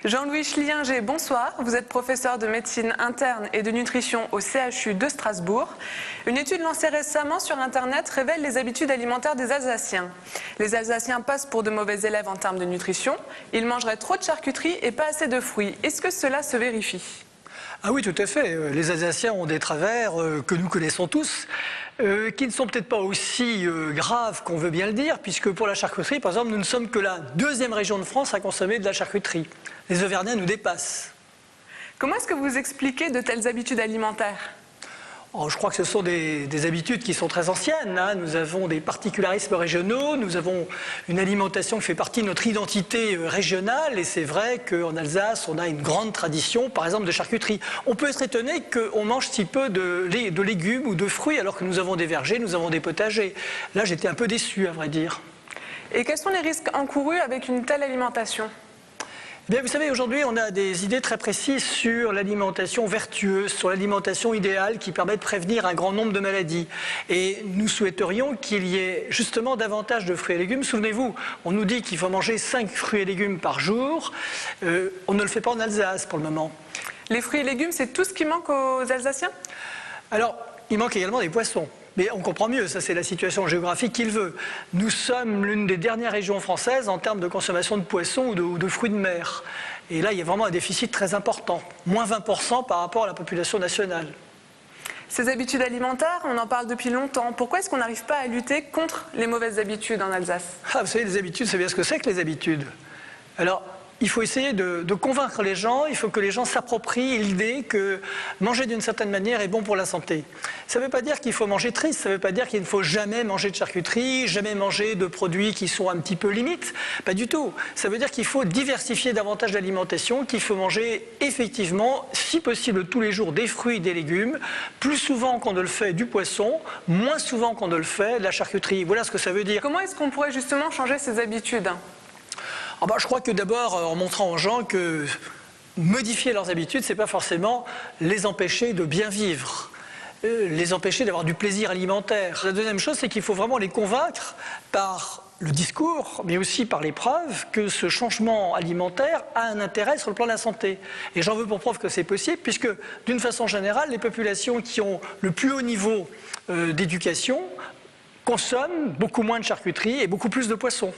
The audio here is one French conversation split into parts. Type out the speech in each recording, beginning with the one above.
Jean-Louis Schliinger, bonsoir. Vous êtes professeur de médecine interne et de nutrition au CHU de Strasbourg. Une étude lancée récemment sur Internet révèle les habitudes alimentaires des Alsaciens. Les Alsaciens passent pour de mauvais élèves en termes de nutrition. Ils mangeraient trop de charcuterie et pas assez de fruits. Est-ce que cela se vérifie ? Ah oui, tout à fait. Les Alsaciens ont des travers que nous connaissons tous, qui ne sont peut-être pas aussi graves qu'on veut bien le dire, puisque pour la charcuterie, par exemple, nous ne sommes que la deuxième région de France à consommer de la charcuterie. Les Auvergnats nous dépassent. Comment est-ce que vous expliquez de telles habitudes alimentaires ? Je crois que ce sont des habitudes qui sont très anciennes. Nous avons des particularismes régionaux, nous avons une alimentation qui fait partie de notre identité régionale, et c'est vrai qu'en Alsace, on a une grande tradition, par exemple, de charcuterie. On peut être étonné qu'on mange si peu de légumes ou de fruits, alors que nous avons des vergers, nous avons des potagers. Là, j'étais un peu déçu, à vrai dire. Et quels sont les risques encourus avec une telle alimentation ? Bien, vous savez, aujourd'hui, on a des idées très précises sur l'alimentation vertueuse, sur l'alimentation idéale qui permet de prévenir un grand nombre de maladies. Et nous souhaiterions qu'il y ait justement davantage de fruits et légumes. Souvenez-vous, on nous dit qu'il faut manger 5 fruits et légumes par jour. On ne le fait pas en Alsace pour le moment. Les fruits et légumes, c'est tout ce qui manque aux Alsaciens ? Alors, il manque également des poissons. Mais on comprend mieux, ça c'est la situation géographique qu'il veut. Nous sommes l'une des dernières régions françaises en termes de consommation de poissons ou de fruits de mer. Et là, il y a vraiment un déficit très important, moins 20% par rapport à la population nationale. Ces habitudes alimentaires, on en parle depuis longtemps. Pourquoi est-ce qu'on n'arrive pas à lutter contre les mauvaises habitudes en Alsace ? Vous savez, les habitudes, c'est bien ce que c'est que les habitudes. Alors, il faut essayer de convaincre les gens, il faut que les gens s'approprient l'idée que manger d'une certaine manière est bon pour la santé. Ça ne veut pas dire qu'il faut manger triste, ça ne veut pas dire qu'il ne faut jamais manger de charcuterie, jamais manger de produits qui sont un petit peu limites, pas du tout. Ça veut dire qu'il faut diversifier davantage l'alimentation, qu'il faut manger effectivement, si possible tous les jours, des fruits et des légumes, plus souvent qu'on ne le fait du poisson, moins souvent qu'on ne le fait de la charcuterie. Voilà ce que ça veut dire. Comment est-ce qu'on pourrait justement changer ces habitudes ? Je crois que d'abord, en montrant aux gens que modifier leurs habitudes, ce n'est pas forcément les empêcher de bien vivre, les empêcher d'avoir du plaisir alimentaire. La deuxième chose, c'est qu'il faut vraiment les convaincre par le discours, mais aussi par les preuves, que ce changement alimentaire a un intérêt sur le plan de la santé. Et j'en veux pour preuve que c'est possible, puisque d'une façon générale, les populations qui ont le plus haut niveau d'éducation consomment beaucoup moins de charcuterie et beaucoup plus de poissons.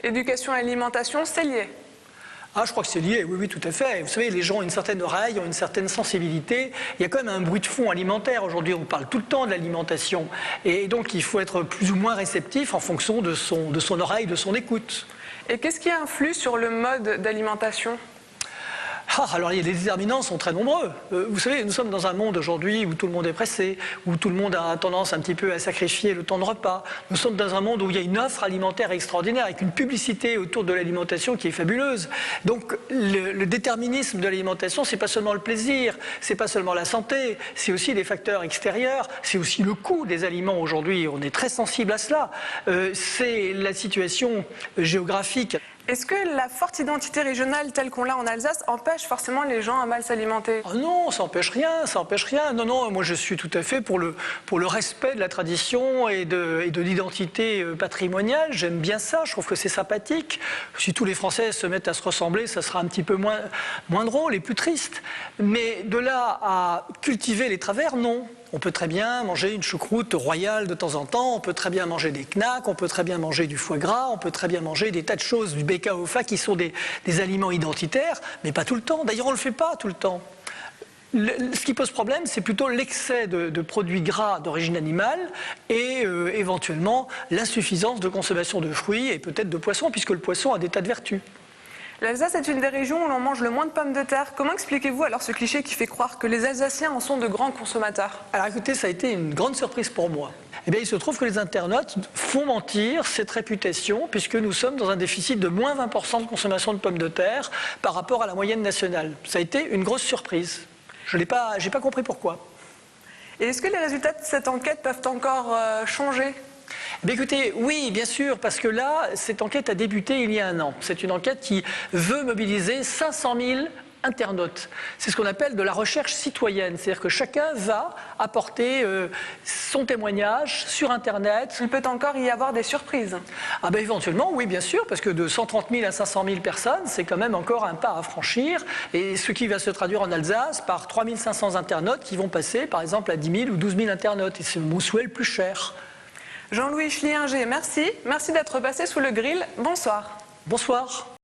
Éducation et alimentation, c'est lié. Je crois que c'est lié, oui, tout à fait. Vous savez, les gens ont une certaine oreille, ont une certaine sensibilité. Il y a quand même un bruit de fond alimentaire. Aujourd'hui, on parle tout le temps de l'alimentation. Et donc, il faut être plus ou moins réceptif en fonction de son oreille, de son écoute. Et qu'est-ce qui influe sur le mode d'alimentation ? Alors les déterminants sont très nombreux. Vous savez, nous sommes dans un monde aujourd'hui où tout le monde est pressé, où tout le monde a tendance un petit peu à sacrifier le temps de repas. Nous sommes dans un monde où il y a une offre alimentaire extraordinaire, avec une publicité autour de l'alimentation qui est fabuleuse. Donc le déterminisme de l'alimentation, c'est pas seulement le plaisir, c'est pas seulement la santé, c'est aussi les facteurs extérieurs, c'est aussi le coût des aliments aujourd'hui. On est très sensible à cela. C'est la situation géographique. Est-ce que la forte identité régionale telle qu'on l'a en Alsace empêche forcément les gens à mal s'alimenter ? Non, ça n'empêche rien, ça n'empêche rien. Non, moi je suis tout à fait pour le respect de la tradition et de l'identité patrimoniale. J'aime bien ça, je trouve que c'est sympathique. Si tous les Français se mettent à se ressembler, ça sera un petit peu moins drôle et plus triste. Mais de là à cultiver les travers, non. On peut très bien manger une choucroute royale de temps en temps, on peut très bien manger des knacks, on peut très bien manger du foie gras, on peut très bien manger des tas de choses, du BK-OFA qui sont des aliments identitaires, mais pas tout le temps. D'ailleurs, on ne le fait pas tout le temps. Ce qui pose problème, c'est plutôt l'excès de produits gras d'origine animale et éventuellement l'insuffisance de consommation de fruits et peut-être de poissons, puisque le poisson a des tas de vertus. L'Alsace est une des régions où l'on mange le moins de pommes de terre. Comment expliquez-vous alors ce cliché qui fait croire que les Alsaciens en sont de grands consommateurs ? Alors écoutez, ça a été une grande surprise pour moi. Il se trouve que les internautes font mentir cette réputation, puisque nous sommes dans un déficit de moins 20% de consommation de pommes de terre par rapport à la moyenne nationale. Ça a été une grosse surprise. Je n'ai pas compris pourquoi. Et est-ce que les résultats de cette enquête peuvent encore changer ? Écoutez, oui, bien sûr, parce que là, cette enquête a débuté il y a un an. C'est une enquête qui veut mobiliser 500 000 internautes. C'est ce qu'on appelle de la recherche citoyenne, c'est-à-dire que chacun va apporter son témoignage sur Internet. Il peut encore y avoir des surprises. Ah ben éventuellement, oui, bien sûr, parce que de 130 000 à 500 000 personnes, c'est quand même encore un pas à franchir, et ce qui va se traduire en Alsace par 3 500 internautes qui vont passer, par exemple, à 10 000 ou 12 000 internautes, et c'est mon souhait le plus cher. Jean-Louis Schliinger, merci. Merci d'être passé sous le grill. Bonsoir. Bonsoir.